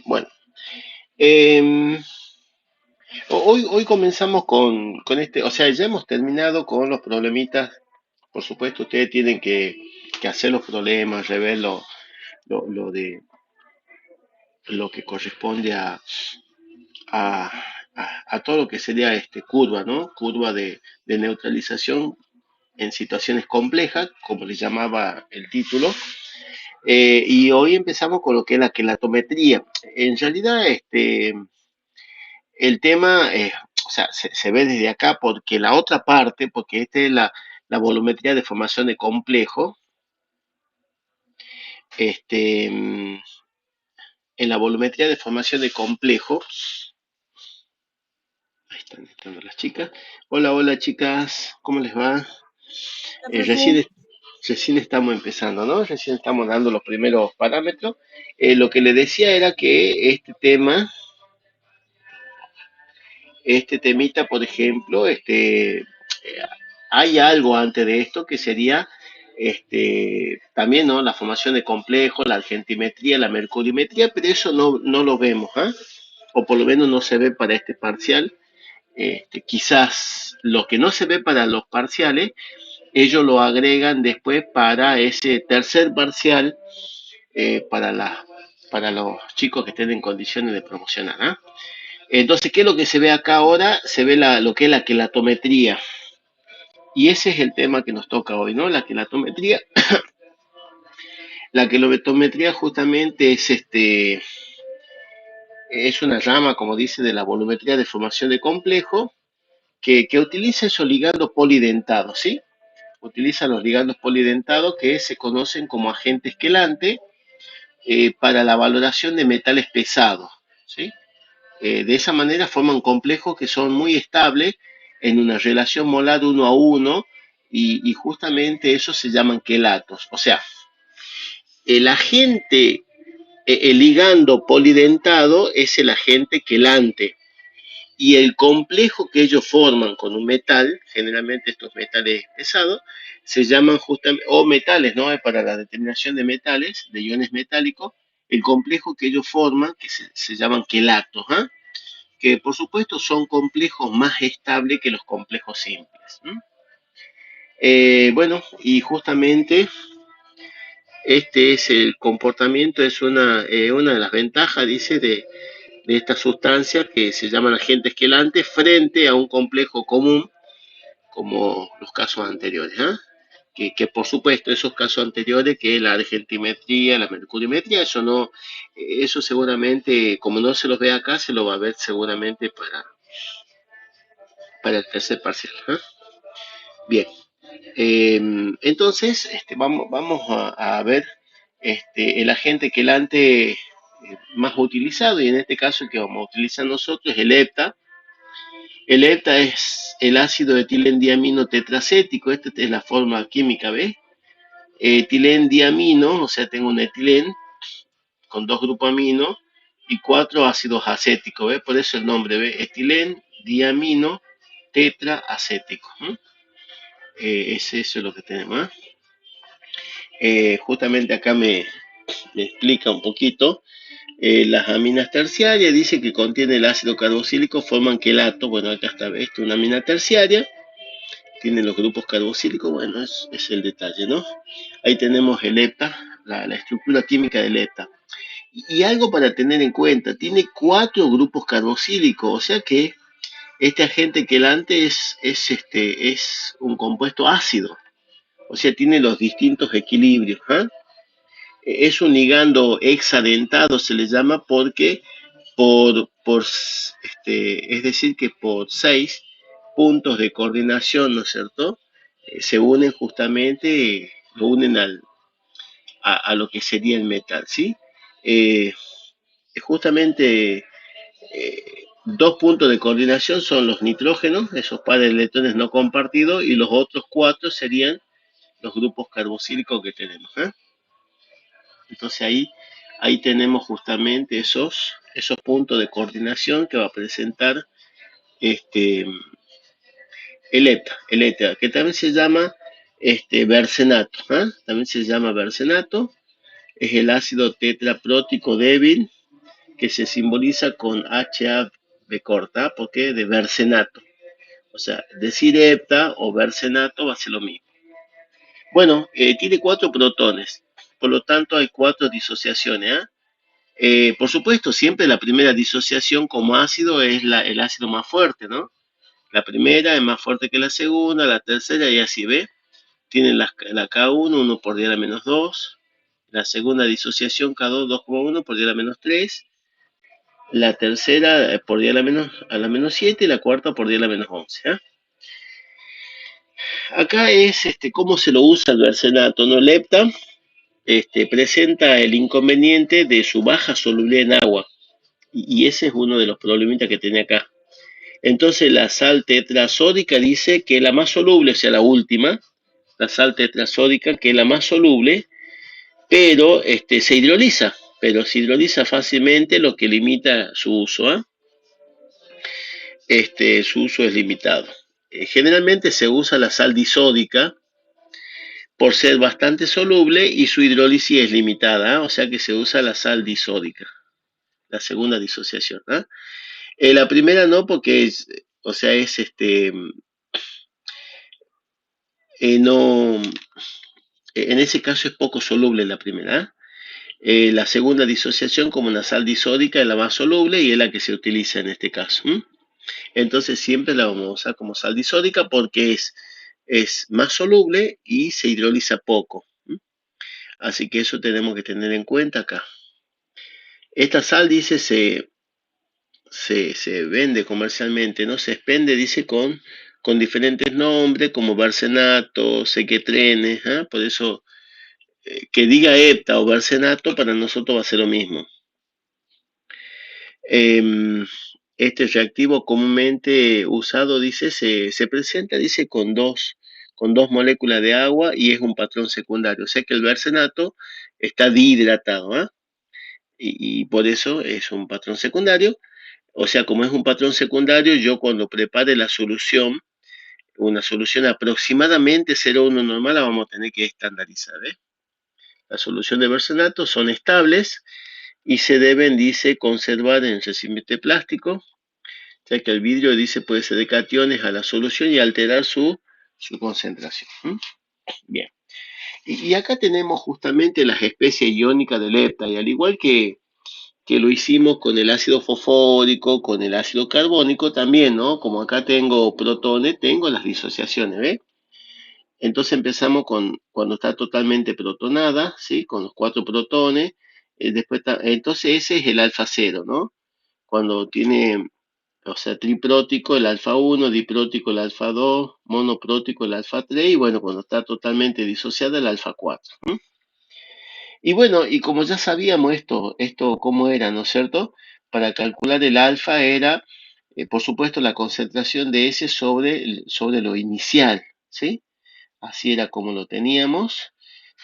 Bueno, em, hoy comenzamos con este, o sea, ya hemos terminado con los problemitas. Por supuesto, ustedes tienen que hacer los problemas, rever lo de lo que corresponde a, a todo lo que sería curva, ¿no? Curva de neutralización en situaciones complejas, como le llamaba el título. Y hoy empezamos con lo que es la quelatometría. En realidad, el tema, o sea, se ve desde acá porque la otra parte, porque esta es la volumetría de formación de complejo, este, en la volumetría de formación de complejo, ahí están entrando las chicas. Hola, hola chicas, ¿cómo les va? Hola, Eh, profe. recién, recién estamos empezando, ¿no? Recién estamos dando los primeros parámetros. Lo que le decía era que este tema, este temita, por ejemplo, hay algo antes de esto que sería también, ¿no? La formación de complejos, la argentimetría, la mercurimetría, pero eso no lo vemos, ¿ah? O por lo menos no se ve para este parcial. Quizás lo que no se ve para los parciales, ellos lo agregan después para ese tercer parcial, para para los chicos que estén en condiciones de promocionar, ¿ah? Entonces, ¿qué es lo que se ve acá ahora? Se ve lo que es la quelatometría. Y ese es el tema que nos toca hoy, ¿no? La quelatometría. La quelometría justamente es una rama, como dice, de la volumetría de formación de complejo que utiliza esos ligandos polidentados, ¿sí? Utiliza los ligandos polidentados que se conocen como agentes quelantes, para la valoración de metales pesados, ¿sí? De esa manera forman complejos que son muy estables en una relación molar uno a uno, y justamente eso se llaman quelatos. O sea, el agente, el ligando polidentado es el agente quelante, y el complejo que ellos forman con un metal, generalmente estos metales pesados, se llaman justamente, o metales, ¿no? Para la determinación de metales, de iones metálicos, el complejo que ellos forman, que se llaman quelatos, ¿ah? Que por supuesto son complejos más estables que los complejos simples. Bueno, y justamente este es el comportamiento, es una de las ventajas, dice, de esta sustancia que se llaman agentes quelantes frente a un complejo común, como los casos anteriores. ¿Ah? Que por supuesto esos casos anteriores, que la argentimetría, la mercurimetría, eso no, eso seguramente, como no se los ve acá, se lo va a ver seguramente para el tercer parcial. ¿Ah? Bien, entonces vamos a ver el agente quelante más utilizado, y en este caso el que vamos a utilizar nosotros es el hepta. El hepta es el ácido etilendiamino tetracético. Esta es la forma química, ¿ves? Etilendiamino, o sea, tengo un etilén con dos grupos amino y cuatro ácidos acéticos, ¿ves? Por eso el nombre, ¿ves? Etilendiamino tetraacético. Eso es lo que tenemos. Justamente acá me explica un poquito. Las aminas terciarias, dice que contiene el ácido carboxílico, forman quelato. Bueno, acá está, ¿ves? Una amina terciaria tiene los grupos carboxílicos. Bueno, es el detalle, ¿no? Ahí tenemos el hepta, la estructura química del hepta. Y algo para tener en cuenta, tiene cuatro grupos carboxílicos, o sea que este agente quelante es un compuesto ácido, o sea, tiene los distintos equilibrios. ¿Ah? Es un ligando hexadentado, se le llama, porque es decir, que por 6 puntos de coordinación, ¿no es cierto? Se unen justamente, lo unen a lo que sería el metal, ¿sí? Eh, Justamente, 2 puntos de coordinación son los nitrógenos, esos pares de electrones no compartidos, y los otros cuatro serían los grupos carboxílicos que tenemos. Entonces ahí tenemos justamente esos puntos de coordinación que va a presentar este, el éter, que también se llama bercenato. También se llama bercenato, es el ácido tetraprótico débil que se simboliza con HAB corta, porque de bersenato. O sea, decir hepta o bersenato va a ser lo mismo. Bueno, tiene 4 protones, por lo tanto hay 4 disociaciones. Por supuesto, siempre la primera disociación como ácido es el ácido más fuerte, ¿no? La primera es más fuerte que la segunda, la tercera y así, ¿ve? Tienen la K1, 1 por 10 a la menos 2. La segunda disociación K2, 2,1 por 10 a la menos 3. La tercera por 10 a la menos 7 y la cuarta por 10 a la menos 11. Acá es cómo se lo usa el bersenato, ¿no? Lepta presenta el inconveniente de su baja solubilidad en agua. Y ese es uno de los problemitas que tiene acá. Entonces la sal tetrazódica dice que es la más soluble, o sea, la última, la sal tetrazódica, que es la más soluble, pero se hidroliza, pero se hidroliza fácilmente, lo que limita su uso. Su uso es limitado. Generalmente se usa la sal disódica por ser bastante soluble y su hidrólisis es limitada, o sea que se usa la sal disódica, la segunda disociación. La primera no, porque es, o sea, es no, en ese caso es poco soluble la primera. La segunda disociación como una sal disódica es la más soluble y es la que se utiliza en este caso. Entonces siempre la vamos a usar como sal disódica porque es más soluble y se hidroliza poco. Así que eso tenemos que tener en cuenta acá. Esta sal, dice, se vende comercialmente, ¿no? Se expende, dice, con diferentes nombres como barcenato, sequetrene, por eso que diga hepta o barcenato para nosotros va a ser lo mismo. Este reactivo comúnmente usado, dice, se presenta, dice, con dos moléculas de agua y es un patrón secundario. O sea que el barcenato está dihidratado, y por eso es un patrón secundario. O sea, como es un patrón secundario, yo cuando prepare la solución, una solución aproximadamente 0,1 normal, la vamos a tener que estandarizar. Las soluciones de barcenato son estables y se deben, dice, conservar en recipiente plástico, ya que el vidrio, dice, puede ceder cationes a la solución y alterar su concentración. Bien. Y acá tenemos justamente las especies iónicas del hepta, y al igual que lo hicimos con el ácido fosfórico, con el ácido carbónico también, ¿no? Como acá tengo protones, tengo las disociaciones, ¿ves? Entonces empezamos cuando está totalmente protonada, ¿sí? Con los 4 protones. Entonces ese es el alfa 0, ¿no? Cuando tiene, o sea, triprótico el alfa 1, diprótico el alfa 2, monoprótico el alfa 3, y bueno, cuando está totalmente disociada el alfa 4. Y bueno, y como ya sabíamos esto cómo era, ¿no es cierto? Para calcular el alfa era, por supuesto, la concentración de S sobre lo inicial, ¿sí? Así era como lo teníamos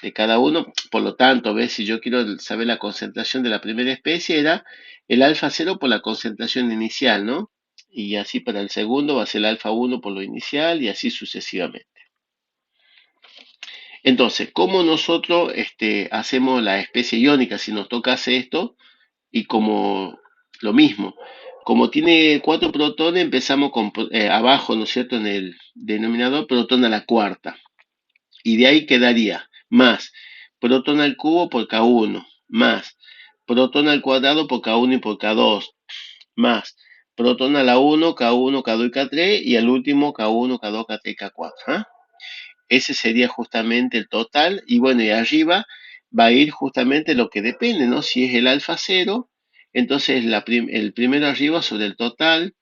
de cada uno. Por lo tanto, ¿ves? Si yo quiero saber la concentración de la primera especie, era el alfa 0 por la concentración inicial, ¿no? Y así para el segundo va a ser el alfa 1 por lo inicial y así sucesivamente. Entonces, ¿cómo nosotros hacemos la especie iónica si nos toca hacer esto? Y como lo mismo, como tiene 4 protones, empezamos con abajo, ¿no es cierto? En el denominador, protón a la cuarta. Y de ahí quedaría más protón al cubo por K1, más protón al cuadrado por K1 y por K2, más protón a la 1, K1, K2 y K3, y al último K1, K2, K3 y K4. Ese sería justamente el total, y bueno, y arriba va a ir justamente lo que depende, ¿no? Si es el alfa 0, entonces el primero arriba sobre el total,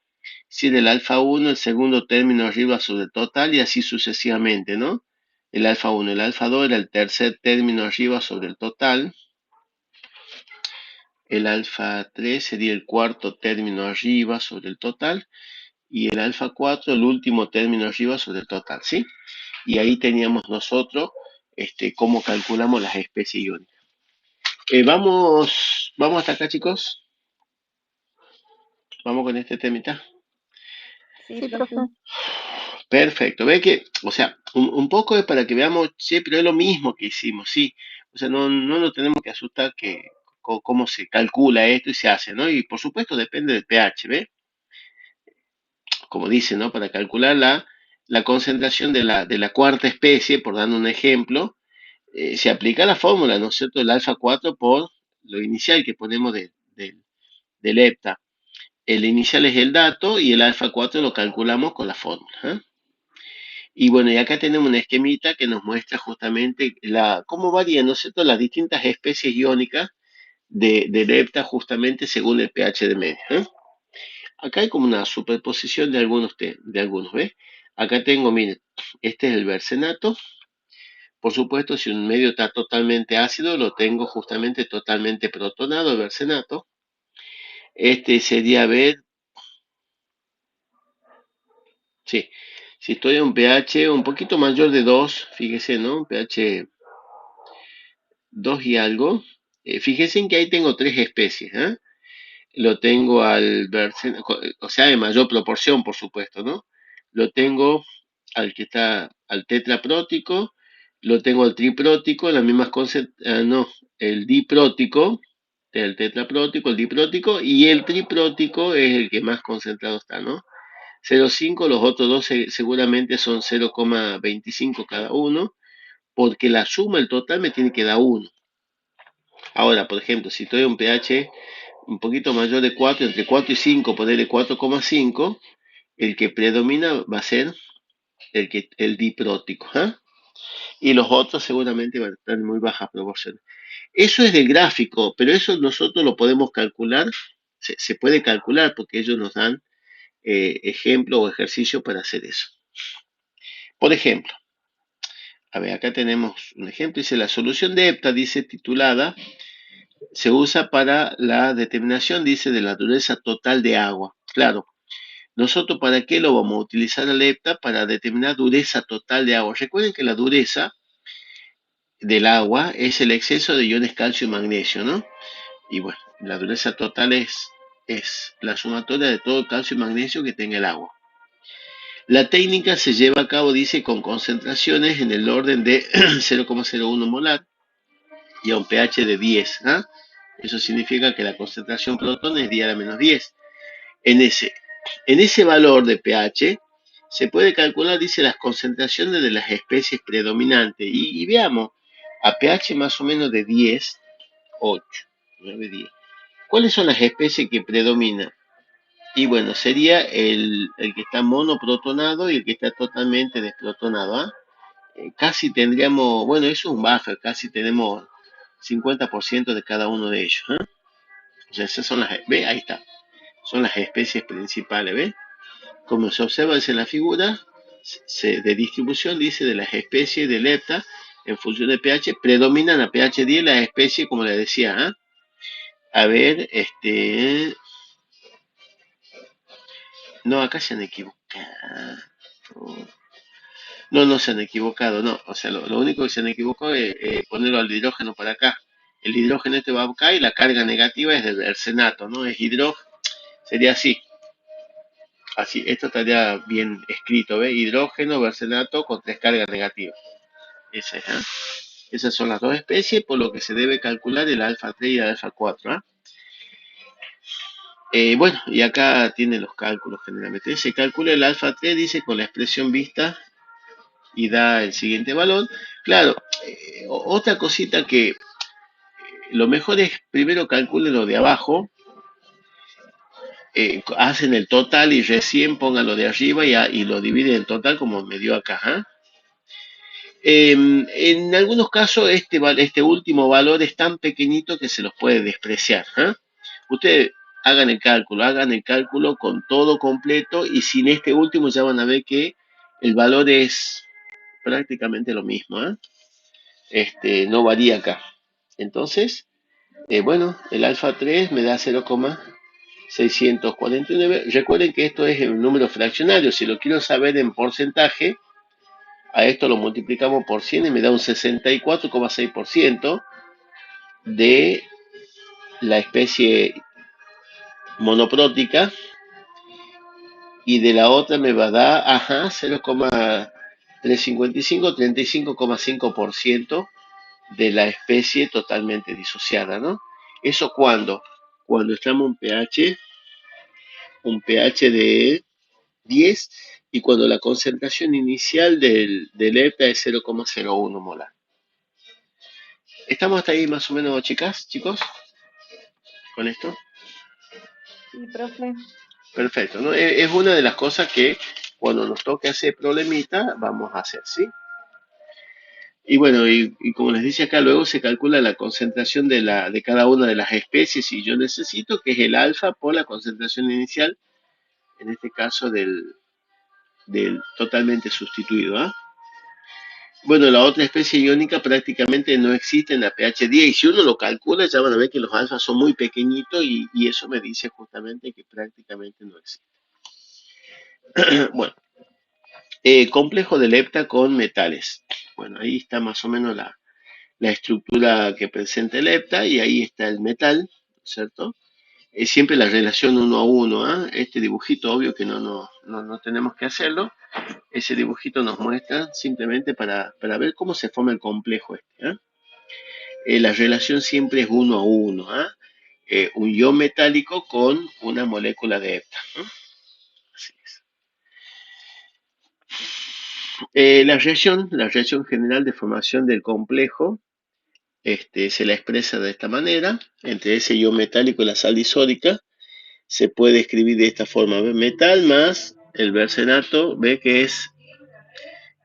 si es el alfa 1, el segundo término arriba sobre el total, y así sucesivamente, ¿no? El alfa 1, el alfa 2 era el tercer término arriba sobre el total, el alfa 3 sería el cuarto término arriba sobre el total, y el alfa 4 el último término arriba sobre el total, ¿sí? Y ahí teníamos nosotros cómo calculamos las especies iónicas. Vamos hasta acá, chicos. Vamos con este temita. Sí, Sí, profe. profe. Perfecto. Ve que, o sea, un poco es para que veamos, sí, pero es lo mismo que hicimos, sí. O sea, no nos tenemos que asustar cómo se calcula esto y se hace, ¿no? Y por supuesto depende del pH, ¿ve? Como dice, ¿no? Para calcular la concentración de la cuarta especie, por dar un ejemplo, se aplica la fórmula, ¿no es cierto? El alfa 4 por lo inicial que ponemos del hepta. El inicial es el dato y el alfa 4 lo calculamos con la fórmula, ¿eh? Y bueno, y acá tenemos una esquemita que nos muestra justamente cómo varían, ¿no es cierto?, las distintas especies iónicas del hepta justamente según el pH de media, ¿eh? Acá hay como una superposición de algunos, ¿ves? Acá tengo, miren, este es el bersenato. Por supuesto, si un medio está totalmente ácido, lo tengo justamente totalmente protonado, el bersenato. Este sería, a ver, sí, si estoy a un pH un poquito mayor de 2, fíjese, ¿no? Un pH 2 y algo. Fíjense en que ahí tengo tres especies, ¿eh? Lo tengo o sea, en mayor proporción, por supuesto, ¿no? Lo tengo al tetraprótico, lo tengo al triprótico, las mismas no, el diprótico, el tetraprótico, el diprótico, y el triprótico es el que más concentrado está, ¿no? 0,5, los otros dos seguramente son 0,25 cada uno, porque la suma, el total, me tiene que dar 1. Ahora, por ejemplo, si estoy a un pH un poquito mayor de 4, entre 4 y 5, ponerle 4,5, el que predomina va a ser el diprótico, ¿eh? Y los otros seguramente van a estar en muy bajas proporciones. Eso es del gráfico, pero eso nosotros lo podemos calcular, se puede calcular porque ellos nos dan ejemplo o ejercicio para hacer eso. Por ejemplo, a ver, acá tenemos un ejemplo, dice la solución de hepta, dice titulada, se usa para la determinación, dice, de la dureza total de agua. Claro, nosotros para qué lo vamos a utilizar al hepta para determinar dureza total de agua. Recuerden que la dureza del agua es el exceso de iones calcio y magnesio, ¿no? Y bueno, la dureza total es la sumatoria de todo el calcio y magnesio que tenga el agua. La técnica se lleva a cabo, dice, con concentraciones en el orden de 0,01 molar y a un pH de 10, ¿ah? Eso significa que la concentración protón es 10 a la menos 10. En ese valor de pH se puede calcular, dice, las concentraciones de las especies predominantes. Y veamos, a pH más o menos de 10, 8, 9, 10. ¿Cuáles son las especies que predominan? Y bueno, sería el que está monoprotonado y el que está totalmente desprotonado, ¿ah? Casi tendríamos, bueno, eso es un buffer, casi tenemos 50% de cada uno de ellos, ¿eh? O sea, esas son ¿ve? Ahí está. Son las especies principales, ¿ve? Como se observa en la figura de distribución, dice, de las especies de lepta en función de pH, predominan a pH 10 las especies, como le decía, ¿eh? A ver, no, acá se han equivocado. No, no se han equivocado, no. O sea, lo único que se han equivocado es ponerlo al hidrógeno para acá. El hidrógeno este va acá y la carga negativa es del arsenato, ¿no? Es hidrógeno, sería así. Así, esto estaría bien escrito, ¿ves? Hidrógeno, arsenato con tres cargas negativas. Esas son las dos especies, por lo que se debe calcular el alfa 3 y el alfa 4, ¿eh? Bueno, y acá tiene los cálculos generalmente. Se calcula el alfa 3, dice, con la expresión vista y da el siguiente valor. Claro, otra cosita que lo mejor es primero calculen lo de abajo, hacen el total y recién pongan lo de arriba y lo dividen en total como me dio acá, ¿eh? En algunos casos este último valor es tan pequeñito que se los puede despreciar, ¿eh? Ustedes hagan el cálculo con todo completo y sin este último ya van a ver que el valor es prácticamente lo mismo, ¿eh? No varía acá. Entonces, bueno, el alfa 3 me da 0,649. Recuerden que esto es un número fraccionario. Si lo quiero saber en porcentaje, a esto lo multiplicamos por 100 y me da un 64,6% de la especie monoprótica, y de la otra me va a dar, ajá, 0,355, 35,5% de la especie totalmente disociada, ¿no? ¿Eso cuándo? Cuando estamos un pH de 10 y cuando la concentración inicial del EPTA es 0,01 molar. ¿Estamos hasta ahí más o menos, chicos, con esto? Sí, profe. Perfecto, ¿no? Es una de las cosas que cuando nos toque hacer problemita vamos a hacer, ¿sí? Y bueno, y como les dice acá, luego se calcula la concentración de cada una de las especies y yo necesito, que es el alfa por la concentración inicial, en este caso del totalmente sustituido, ¿ah? Bueno, la otra especie iónica prácticamente no existe en la pH 10 y si uno lo calcula ya van a ver que los alfas son muy pequeñitos y eso me dice justamente que prácticamente no existe. Bueno, complejo de lepta con metales. Bueno, ahí está más o menos la estructura que presenta el lepta y ahí está el metal, ¿cierto? Es siempre la relación uno a uno, ¿eh? Este dibujito, obvio que no tenemos que hacerlo. Ese dibujito nos muestra simplemente para ver cómo se forma el complejo este, ¿eh? La relación siempre es uno a uno, ¿eh? Un ion metálico con una molécula de lepta, ¿no? Así es. La reacción general de formación del complejo se la expresa de esta manera. Entre ese ion metálico y la sal disódica se puede escribir de esta forma: metal más el bercenato, ve que es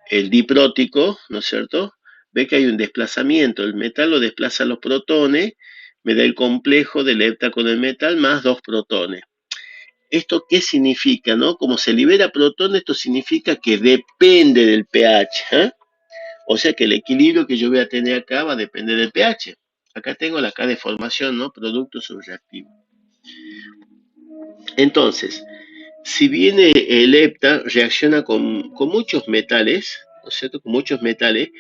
el diprótico, ¿no es cierto? Ve que hay un desplazamiento, el metal lo desplaza los protones, me da el complejo del lepta con el metal más dos protones. ¿Esto qué significa, no? Como se libera protón, esto significa que depende del pH, ¿eh? O sea que el equilibrio que yo voy a tener acá va a depender del pH. Acá tengo la K de formación, ¿no? Producto subreactivo. Entonces, si bien el lepta reacciona con muchos metales, ¿no es cierto? Con muchos metales,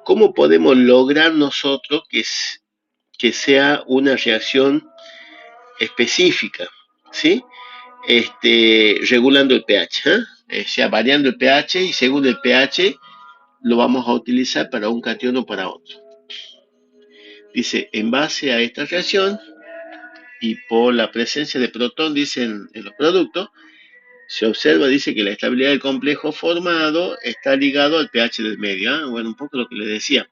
¿cómo podemos lograr nosotros que sea una reacción específica? ¿Sí? Regulando el pH, ¿eh? O sea, variando el pH y según el pH lo vamos a utilizar para un cation o para otro. Dice, en base a esta reacción y por la presencia de protón, dice en los productos, se observa, dice que la estabilidad del complejo formado está ligado al pH del medio, ¿eh? Bueno, un poco lo que le decía.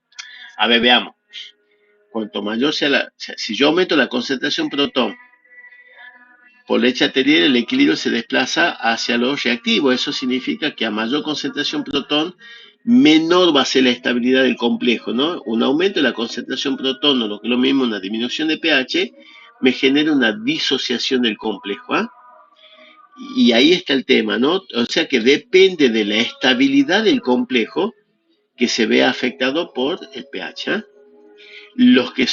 A ver, veamos. Cuanto mayor si yo aumento la concentración protón por leche arterial, el equilibrio se desplaza hacia los reactivos. Eso significa que a mayor concentración protón, menor va a ser la estabilidad del complejo, ¿no? Un aumento de la concentración protón, o lo que es lo mismo, una disminución de pH, me genera una disociación del complejo, ¿ah? Y ahí está el tema, ¿no? O sea que depende de la estabilidad del complejo que se vea afectado por el pH, ¿ah? Los que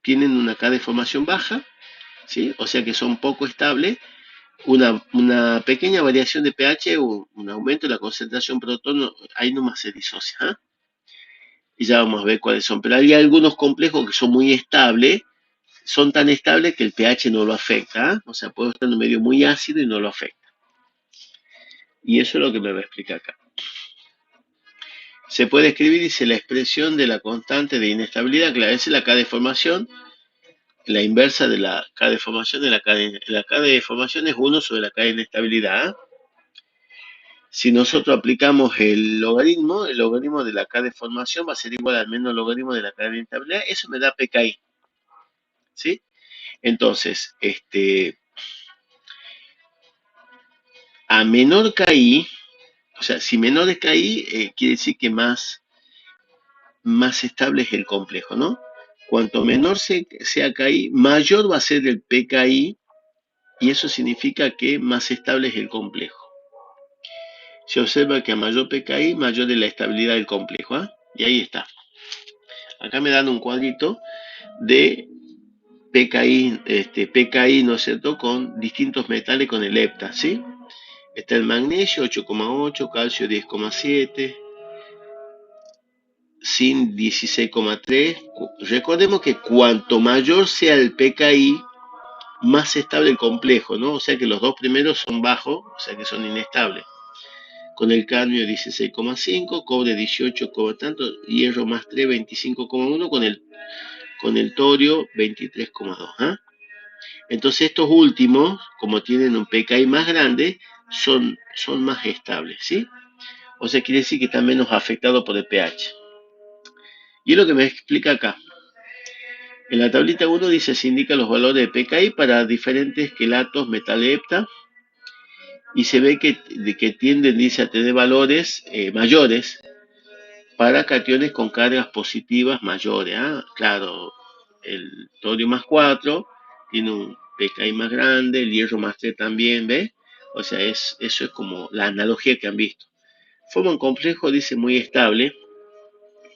tienen una K de formación baja, ¿sí? O sea que son poco estables, una pequeña variación de pH o un aumento de la concentración protón, ahí nomás se disocia, ¿eh? Y ya vamos a ver cuáles son. Pero hay algunos complejos que son muy estables, son tan estables que el pH no lo afecta, ¿eh? O sea, puede estar en un medio muy ácido y no lo afecta. Y eso es lo que me va a explicar acá. Se puede escribir, dice, la expresión de la constante de inestabilidad, claro, esa es la K de formación, la inversa de la K de formación de la K de formación es 1 sobre la K de inestabilidad, ¿eh? Si nosotros aplicamos el logaritmo de la K de formación va a ser igual al menos logaritmo de la K de inestabilidad, eso me da pKi, ¿sí? Entonces, a menor KI, o sea, si menor es KI, quiere decir que más estable es el complejo, ¿no? Cuanto menor sea KI, mayor va a ser el pKi, y eso significa que más estable es el complejo. Se observa que a mayor pKi, mayor es la estabilidad del complejo, ¿eh? Y ahí está. Acá me dan un cuadrito de PKI, ¿no es cierto?, con distintos metales con el lepta, ¿sí? Está el magnesio 8,8, calcio 10,7, zinc 16,3. Recordemos que cuanto mayor sea el PKI, más estable el complejo, ¿no? O sea que los dos primeros son bajos, o sea que son inestables. Con el cadmio 16,5, cobre 18, tanto, hierro más 3, 25,1, con el con el torio 23,2. ¿Ah? Entonces estos últimos, como tienen un pKi más grande, son más estables, ¿sí? O sea, quiere decir que están menos afectados por el pH. Y es lo que me explica acá. En la tablita 1 dice, se indican los valores de pKi para diferentes quelatos metal-hepta y se ve que tienden, dice, a tener valores mayores para cationes con cargas positivas mayores. ¿Ah? Claro, el torio más 4 tiene un pKi más grande, el hierro más 3 también, ¿ves? O sea, eso es como la analogía que han visto. Forma un complejo, dice, muy estable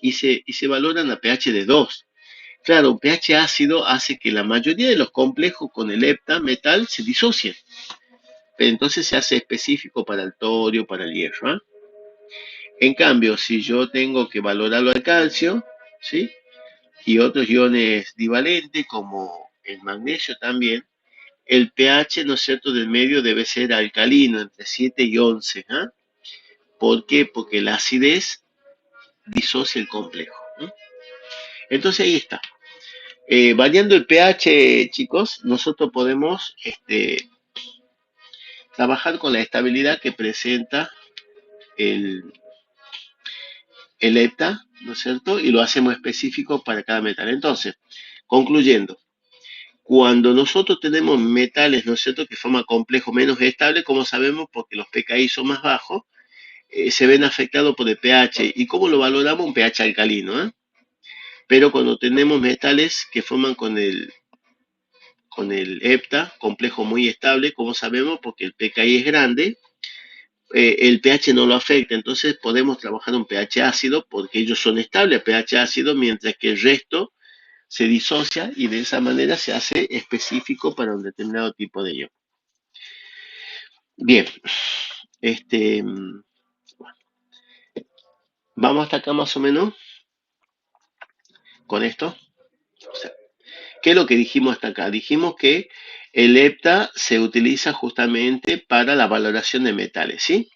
y se valoran a pH de 2. Claro, un pH ácido hace que la mayoría de los complejos con el hepta metal se disocien. Pero entonces se hace específico para el torio, para el hierro. ¿Ah? En cambio, si yo tengo que valorarlo al calcio, ¿sí? Y otros iones divalentes, como el magnesio también, el pH, ¿no es cierto?, del medio debe ser alcalino, entre 7 y 11. ¿Ah? ¿Por qué? Porque la acidez disocia el complejo. ¿No? Entonces ahí está. Variando el pH, chicos, nosotros podemos trabajar con la estabilidad que presenta el, el ETA, ¿no es cierto? Y lo hacemos específico para cada metal. Entonces, concluyendo, cuando nosotros tenemos metales, ¿no es cierto?, que forman complejos menos estables, como sabemos, porque los pKi son más bajos, se ven afectados por el pH. ¿Y cómo lo valoramos? Un pH alcalino. Pero cuando tenemos metales que forman con el hepta, complejo muy estable, como sabemos, porque el pKi es grande, el pH no lo afecta, entonces podemos trabajar un pH ácido porque ellos son estables, pH ácido, mientras que el resto se disocia y de esa manera se hace específico para un determinado tipo de ion. Bien, este, vamos hasta acá más o menos con esto. O sea, ¿qué es lo que dijimos hasta acá? Dijimos que el hepta se utiliza justamente para la valoración de metales, ¿sí?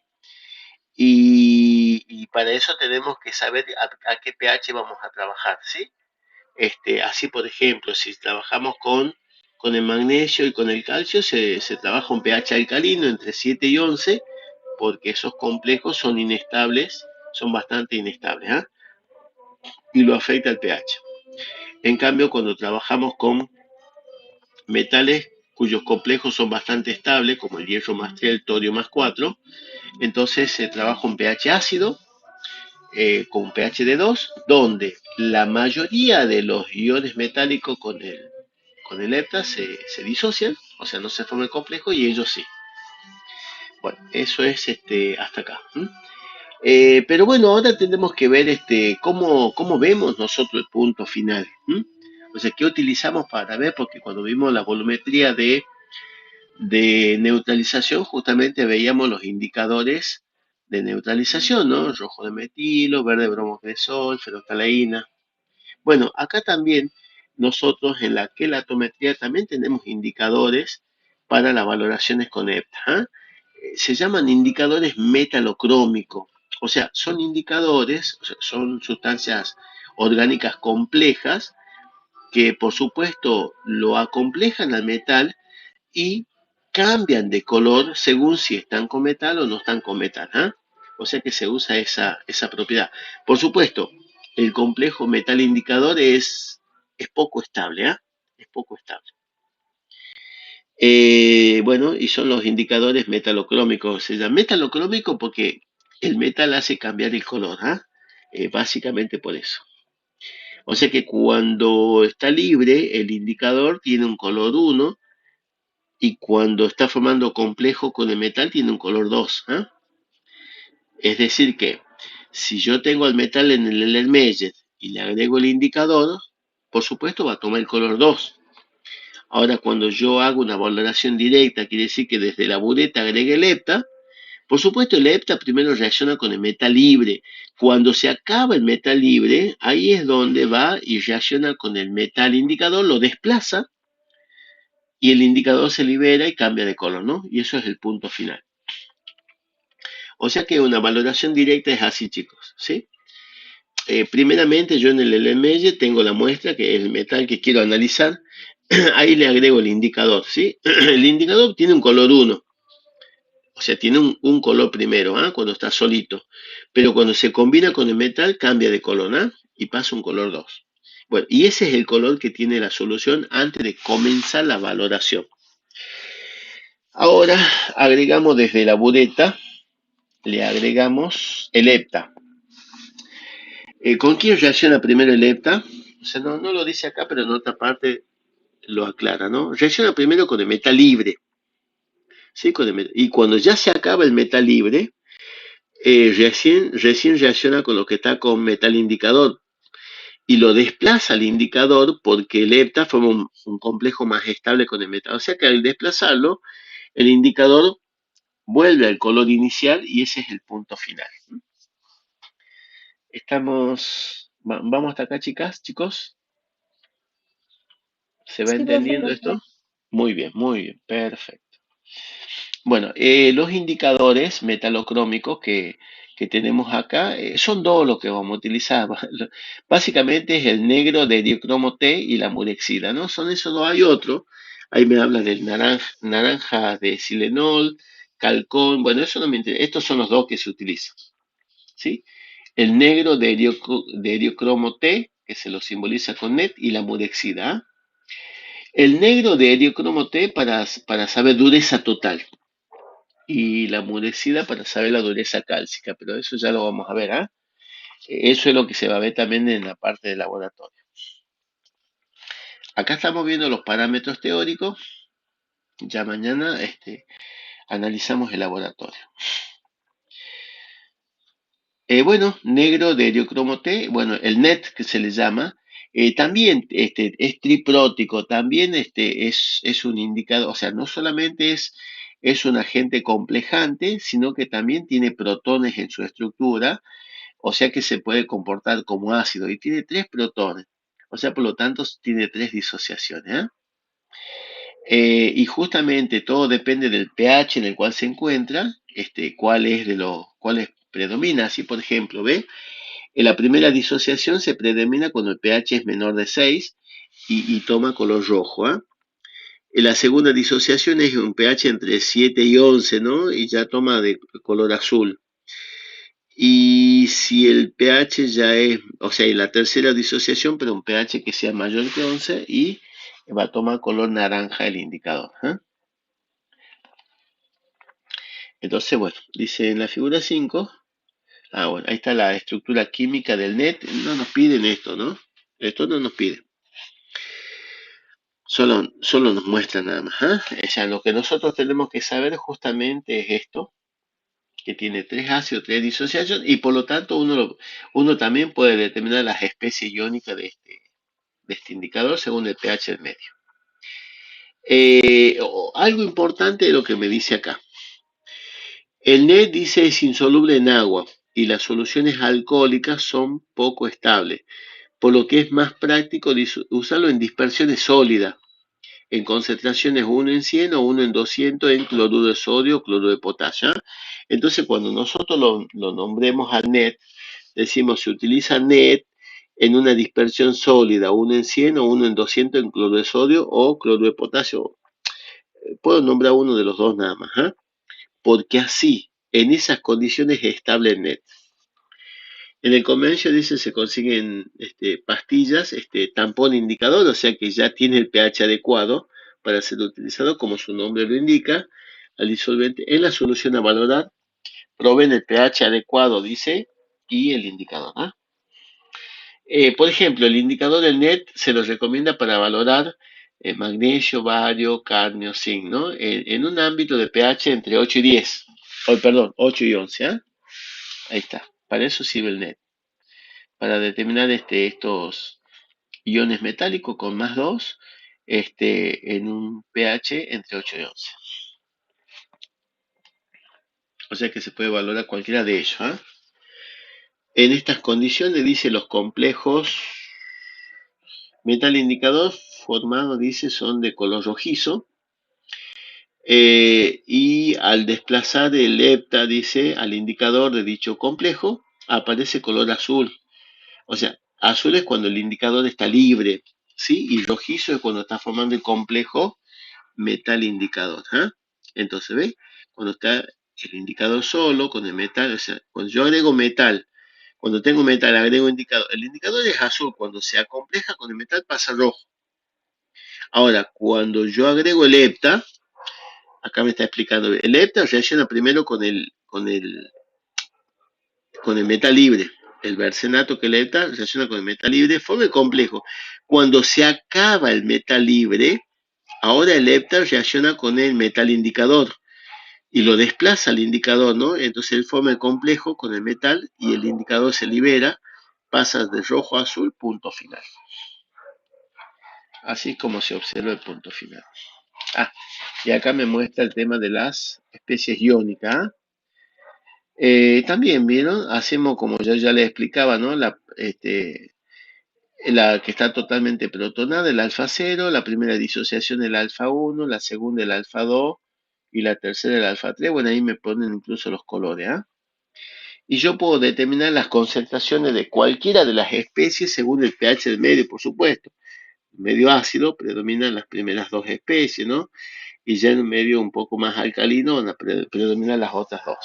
Y para eso tenemos que saber a qué pH vamos a trabajar, ¿sí? Así, por ejemplo, si trabajamos con el magnesio y con el calcio, se trabaja un pH alcalino entre 7 y 11, porque esos complejos son inestables, son bastante inestables, ¿eh? Y lo afecta el pH. En cambio, cuando trabajamos con metales cuyos complejos son bastante estables, como el hierro más 3, el torio más 4, entonces se trabaja un pH ácido con un pH de 2, donde la mayoría de los iones metálicos con el hepta se disocian, o sea, no se forma el complejo y ellos sí. Bueno, eso es hasta acá. Pero bueno, ahora tenemos que ver cómo vemos nosotros el punto final. O sea, ¿qué utilizamos para ver? Porque cuando vimos la volumetría de neutralización, justamente veíamos los indicadores de neutralización, ¿no? Rojo de metilo, verde bromocresol, ferrotalaína. Bueno, acá también nosotros en la quelatometría también tenemos indicadores para las valoraciones con EPTA. ¿Ah? Se llaman indicadores metalocrómicos. O sea, son indicadores, o sea, son sustancias orgánicas complejas que por supuesto lo acomplejan al metal y cambian de color según si están con metal o no están con metal. ¿Ah? O sea que se usa esa propiedad. Por supuesto, el complejo metal indicador es poco estable. ¿Ah? Es poco estable. Bueno, y son los indicadores metalocrómicos. Se llama metalocrómico porque el metal hace cambiar el color. ¿Ah? Básicamente por eso. O sea que cuando está libre, el indicador tiene un color 1 y cuando está formando complejo con el metal tiene un color 2. ¿Ah? Es decir que si yo tengo el metal en el Erlenmeyer y le agrego el indicador, por supuesto va a tomar el color 2. Ahora cuando yo hago una valoración directa, quiere decir que desde la bureta agregue el hepta, por supuesto el hepta primero reacciona con el metal libre. Cuando se acaba el metal libre, ahí es donde va y reacciona con el metal indicador, lo desplaza y el indicador se libera y cambia de color, ¿no? Y eso es el punto final. O sea que una valoración directa es así, chicos, ¿sí? Primeramente yo en el LML tengo la muestra, que es el metal que quiero analizar. Ahí le agrego el indicador, ¿sí? El indicador tiene un color 1, o sea, tiene un color primero, ¿ah? Cuando está solito. Pero cuando se combina con el metal cambia de color, ¿ah? Y pasa un color 2. Bueno, y ese es el color que tiene la solución antes de comenzar la valoración. Ahora agregamos desde la bureta, le agregamos el hepta. ¿Con quién reacciona primero el hepta? O sea, no lo dice acá, pero en otra parte lo aclara, ¿no? Reacciona primero con el metal libre, ¿sí? Y cuando ya se acaba el metal libre, recién reacciona con lo que está con metal indicador y lo desplaza al indicador porque el hepta forma un complejo más estable con el metal. O sea que al desplazarlo, el indicador vuelve al color inicial y ese es el punto final. Vamos hasta acá, chicas, chicos. ¿Se va Sí, profe. entendiendo esto? Muy bien, perfecto. Bueno, los indicadores metalocrómicos que tenemos acá son dos los que vamos a utilizar. Básicamente es el negro de diocromo T y la murexida, ¿no? Son esos dos, hay otro. Ahí me habla del naranja de silenol, calcón. Bueno, eso no me interesa. Estos son los dos que se utilizan, ¿sí? El negro de diocromo T, que se lo simboliza con net, y la murexida. ¿Ah? El negro de diocromo T para saber dureza total y la mudecida para saber la dureza cálcica, pero eso ya lo vamos a ver, ¿ah? Eso es lo que se va a ver también en la parte del laboratorio. Acá estamos viendo los parámetros teóricos, ya mañana analizamos el laboratorio. Bueno, negro de diocromo T, bueno, el NET que se le llama, también es triprótico, también es un indicador, o sea, no solamente es un agente complejante, sino que también tiene protones en su estructura, o sea que se puede comportar como ácido y tiene tres protones, o sea, por lo tanto tiene tres disociaciones. ¿Eh? Y justamente todo depende del pH en el cual se encuentra, cuáles predomina. Así, por ejemplo, ¿ve? En la primera disociación se predomina cuando el pH es menor de 6 y toma color rojo. ¿Eh? En la segunda disociación es un pH entre 7 y 11, ¿no? Y ya toma de color azul. Y si el pH ya es, o sea, en la tercera disociación, pero un pH que sea mayor que 11 y va a tomar color naranja el indicador. ¿Eh? Entonces, bueno, dice en la figura 5, bueno, ahí está la estructura química del NET. No nos piden esto, ¿no? Esto no nos pide. Solo nos muestra nada más. O sea, lo que nosotros tenemos que saber justamente es esto, que tiene tres ácidos, tres disociaciones, y por lo tanto uno también puede determinar las especies iónicas de este indicador según el pH del medio. Algo importante de lo que me dice acá. El NET dice es insoluble en agua y las soluciones alcohólicas son poco estables, por lo que es más práctico usarlo en dispersiones sólidas, en concentraciones 1 en 100 o 1 en 200 en cloruro de sodio o cloruro de potasio. Entonces, cuando nosotros lo nombremos al NET, decimos se utiliza NET en una dispersión sólida, 1 en 100 o 1 en 200 en cloruro de sodio o cloruro de potasio. Puedo nombrar uno de los dos nada más, ¿eh? Porque así, en esas condiciones es estable el NET. En el comercio, dice, se consiguen pastillas, tampón indicador, o sea que ya tiene el pH adecuado para ser utilizado, como su nombre lo indica, al disolvente en la solución a valorar, proveen el pH adecuado, dice, y el indicador. ¿Ah? Por ejemplo, el indicador del NET se los recomienda para valorar magnesio, bario, cadmio, zinc, ¿no? En un ámbito de pH entre 8 y 10. Perdón, 8 y 11. ¿Eh? Ahí está. Para eso sirve el NET. Para determinar estos iones metálicos con más 2 en un pH entre 8 y 11. O sea que se puede valorar cualquiera de ellos. ¿Eh? En estas condiciones, dice, los complejos metal indicador formados, dice, son de color rojizo. Y al desplazar el hepta, dice, al indicador de dicho complejo, aparece color azul. O sea, azul es cuando el indicador está libre, ¿sí? Y rojizo es cuando está formando el complejo metal indicador, ¿ah? Entonces, ¿ves? Cuando está el indicador solo con el metal, o sea, cuando yo agrego metal, cuando tengo metal agrego indicador, el indicador es azul, cuando se acompleja con el metal pasa rojo. Ahora, cuando yo agrego el hepta, acá me está explicando, el hepta reacciona primero con el metal libre. El bercenato que el hepta reacciona con el metal libre, forma el complejo. Cuando se acaba el metal libre, ahora el hepta reacciona con el metal indicador y lo desplaza al indicador, ¿no? Entonces él forma el complejo con el metal y el indicador se libera, pasa de rojo a azul, punto final. Así es como se observa el punto final. Ah, y acá me muestra el tema de las especies iónicas. También, ¿vieron? Hacemos, como yo ya les explicaba, ¿no? La que está totalmente protonada, el alfa 0, la primera disociación el alfa 1, la segunda el alfa 2 y la tercera el alfa 3. Bueno, ahí me ponen incluso los colores, ¿ah? Y yo puedo determinar las concentraciones de cualquiera de las especies según el pH del medio, por supuesto. Medio ácido predominan las primeras dos especies, ¿no? Y ya en un medio un poco más alcalino predominan las otras dos.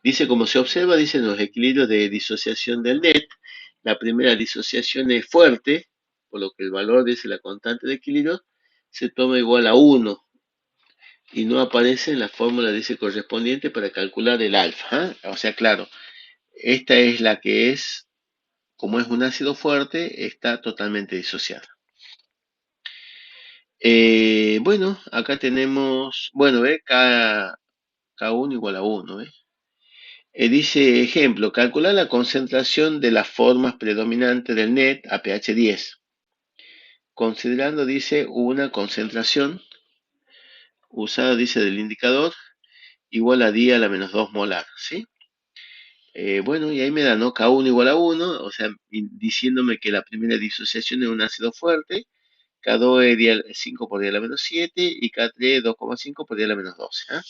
Dice, como se observa, dicen los equilibrios de disociación del NET, la primera disociación es fuerte, por lo que el valor, dice la constante de equilibrio, se toma igual a 1 y no aparece en la fórmula, dice, correspondiente para calcular el alfa. ¿Eh? O sea, claro, esta es la que es, como es un ácido fuerte, está totalmente disociada. Bueno, acá tenemos, bueno, K1 igual a 1, ¿eh? Dice, ejemplo, calcular la concentración de las formas predominantes del NET a pH 10, considerando, dice, una concentración usada, dice, del indicador igual a 10 a la menos 2 molar, ¿sí? Bueno, y ahí me da, ¿no? K1 igual a 1, o sea, diciéndome que la primera disociación es un ácido fuerte, K2 es 5 por 10 a la menos 7 y K3 2,5 por 10 a la menos 12. ¿Eh?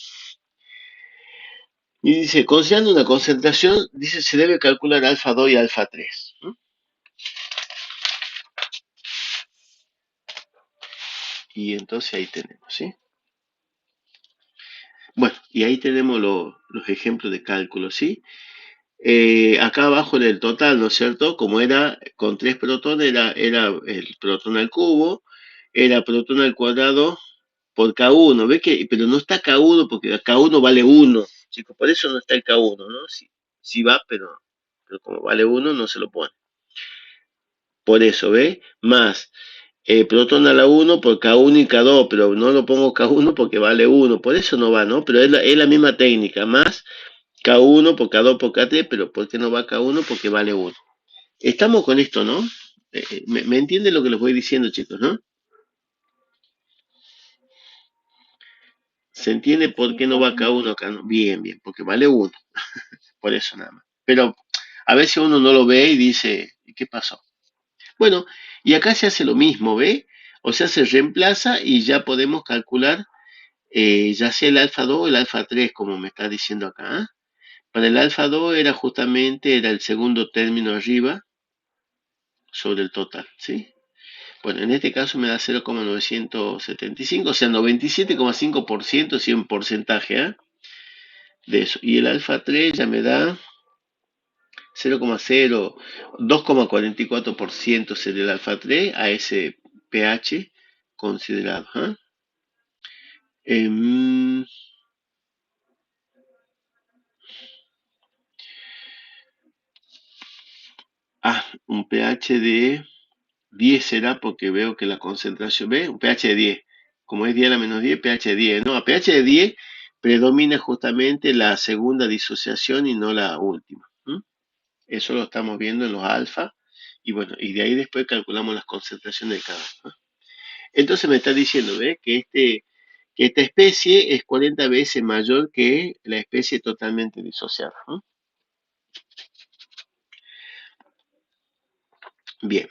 Y dice, considerando una concentración, dice, se debe calcular alfa 2 y alfa 3. ¿Eh? Y entonces ahí tenemos, ¿sí? Bueno, y ahí tenemos los ejemplos de cálculo, ¿sí? Acá abajo en el total, ¿no es cierto? Como era con 3 protones, era el protón al cubo, era protón al cuadrado por K1, ¿ves que? Pero no está K1 porque K1 vale 1, chicos, por eso no está el K1, ¿no? Sí va, pero como vale 1 no se lo pone. Por eso, ¿ves? Más protón a la 1 por K1 y K2, pero no lo pongo K1 porque vale 1, por eso no va, ¿no? Pero es la misma técnica, más K1 por K2 por K3, pero ¿por qué no va K1? Porque vale 1. Estamos con esto, ¿no? ¿Me entienden lo que les voy diciendo, chicos, no? ¿Se entiende por Sí, qué no va profe. K1 acá? No? Bien, bien, porque vale 1, por eso nada más. Pero a veces uno no lo ve y dice, ¿y qué pasó? Bueno, y acá se hace lo mismo, ¿ve? O sea, se reemplaza y ya podemos calcular ya sea el alfa 2 o el alfa 3, como me está diciendo acá. ¿Eh? Para el alfa 2 era el segundo término arriba sobre el total, ¿sí? Bueno, en este caso me da 0,975, o sea, 97,5%, si un porcentaje, ¿eh? De eso. Y el alfa 3 ya me da 0,0, 2,44% sería el alfa 3 a ese pH considerado. ¿Eh? Em, un pH de 10 será porque veo que la concentración, ¿ve? Un pH de 10. Como es 10 a la menos 10, pH de 10. No, a pH de 10 predomina justamente la segunda disociación y no la última. ¿Mm? Eso lo estamos viendo en los alfa. Y bueno, y de ahí después calculamos las concentraciones de cada uno. Entonces me está diciendo, ¿ve? Que esta especie es 40 veces mayor que la especie totalmente disociada. ¿No? Bien.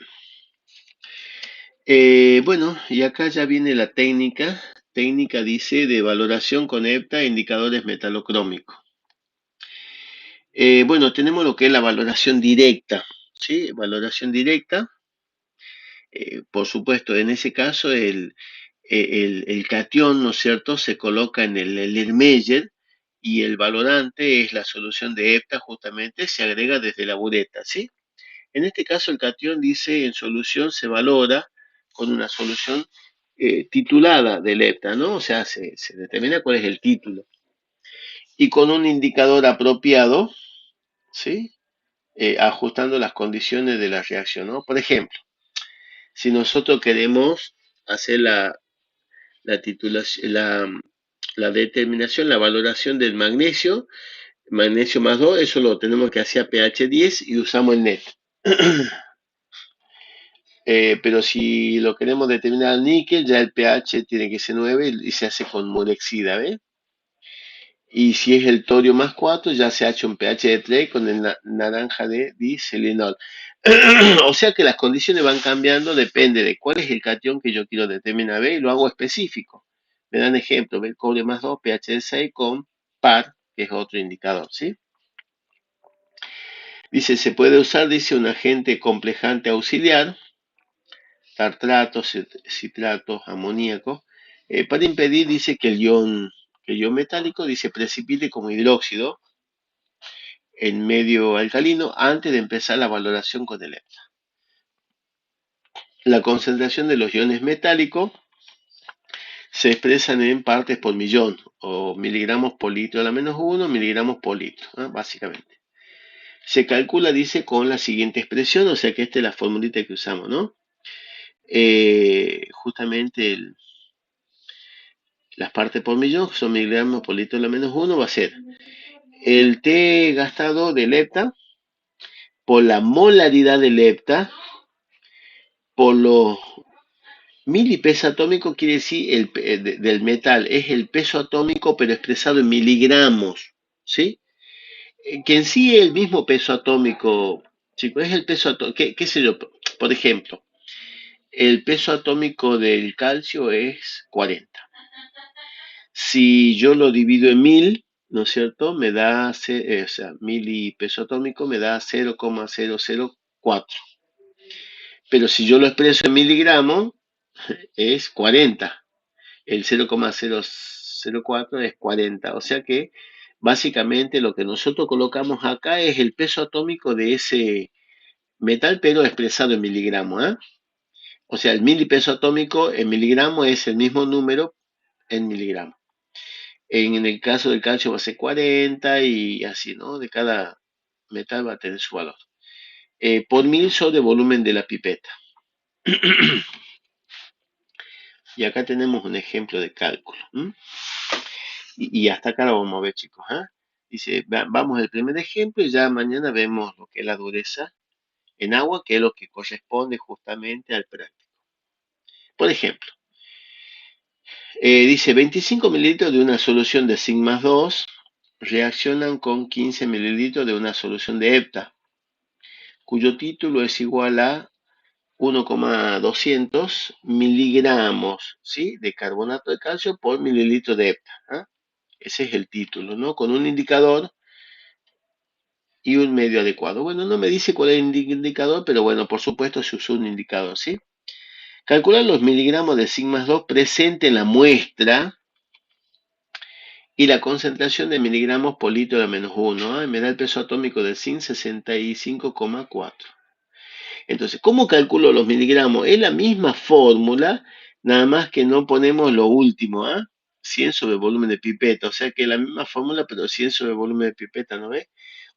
Bueno, y acá ya viene la técnica. Técnica dice de valoración con EPTA e indicadores metalocrómicos. Bueno, tenemos lo que es la valoración directa, ¿sí? Valoración directa. Por supuesto, en ese caso el catión, ¿no es cierto?, se coloca en el Ermeyer y el valorante es la solución de hepta, justamente se agrega desde la bureta, ¿sí? En este caso el catión dice en solución se valora con una solución titulada del hepta, ¿no? O sea, se determina cuál es el título. Y con un indicador apropiado, ¿sí? Ajustando las condiciones de la reacción, ¿no? Por ejemplo, si nosotros queremos hacer la titulación, la determinación, la valoración del magnesio, magnesio más 2, eso lo tenemos que hacer a pH 10 y usamos el NET. Pero si lo queremos determinar al níquel, ya el pH tiene que ser 9 y se hace con molexida, ¿ves? Y si es el torio más 4, ya se ha hecho un pH de 3 con el naranja de diselenol. O sea que las condiciones van cambiando, depende de cuál es el catión que yo quiero determinar, ¿ves? Y lo hago específico. Me dan ejemplo, ¿ves? Cobre más 2, pH de 6 con par, que es otro indicador, ¿sí? Dice, se puede usar, dice, un agente complejante auxiliar, tartratos, citratos, amoníaco, para impedir, dice, que el ion metálico, dice, precipite como hidróxido en medio alcalino antes de empezar la valoración con el hepta. La concentración de los iones metálicos se expresan en partes por millón o miligramos por litro a la menos 1, miligramos por litro, ¿eh? Básicamente. Se calcula, dice, con la siguiente expresión, o sea que esta es la formulita que usamos, ¿no? Justamente las partes por millón, que son miligramos por litro a la menos 1, va a ser el T gastado del hepta por la molaridad del hepta por los milipeso atómico, quiere decir del metal, es el peso atómico pero expresado en miligramos, ¿sí? Que en sí es el mismo peso atómico, chicos, es el peso atómico, qué sé yo, por ejemplo, el peso atómico del calcio es 40. Si yo lo divido en 1000, ¿no es cierto? Me da, o sea, milipeso atómico me da 0,004. Pero si yo lo expreso en miligramos, es 40. El 0,004 es 40. O sea que básicamente lo que nosotros colocamos acá es el peso atómico de ese metal, pero expresado en miligramos, ¿eh? O sea, el milipeso atómico en miligramos es el mismo número en miligramos. En el caso del calcio va a ser 40 y así, ¿no? De cada metal va a tener su valor. Por 1000 sobre volumen de la pipeta. Y acá tenemos un ejemplo de cálculo. Y hasta acá lo vamos a ver, chicos. ¿Eh? Dice, vamos al primer ejemplo y ya mañana vemos lo que es la dureza en agua, que es lo que corresponde justamente al práctico. Por ejemplo, dice 25 mililitros de una solución de zinc más 2 reaccionan con 15 mililitros de una solución de hepta, cuyo título es igual a 1,200 miligramos, ¿sí?, de carbonato de calcio por mililitro de hepta. ¿Eh? Ese es el título, ¿no? Con un indicador y un medio adecuado. Bueno, no me dice cuál es el indicador, pero bueno, por supuesto se usó un indicador, ¿sí? Calcular los miligramos de zinc más 2 presente en la muestra y la concentración de miligramos por litro de menos 1. ¿Eh? Me da el peso atómico del zinc 65,4. Entonces, ¿cómo calculo los miligramos? Es la misma fórmula, nada más que no ponemos lo último, ¿ah? 100 sobre volumen de pipeta, o sea que es la misma fórmula, pero 100 sobre volumen de pipeta, ¿no ves?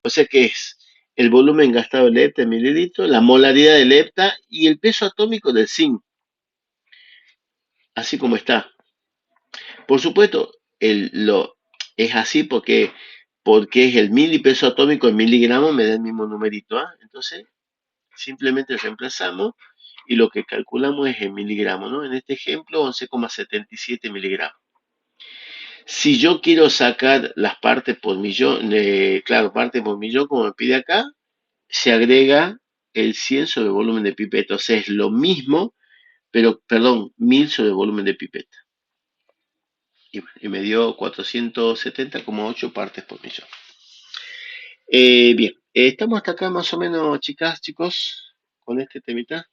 O sea que es el volumen gastado del hepta en mililitros, la molaridad del hepta y el peso atómico del zinc, así como está. Por supuesto, es así porque es el milipeso atómico en miligramos, me da el mismo numerito, ¿ah? Entonces, simplemente reemplazamos y lo que calculamos es en miligramos, ¿no? En este ejemplo, 11,77 miligramos. Si yo quiero sacar las partes por millón, claro, partes por millón, como me pide acá, se agrega el 100 sobre volumen de pipeta. O sea, es lo mismo, pero, perdón, 1000 sobre volumen de pipeta. Y me dio 470,8 partes por millón. Bien, estamos hasta acá más o menos, chicas, chicos, con este temita.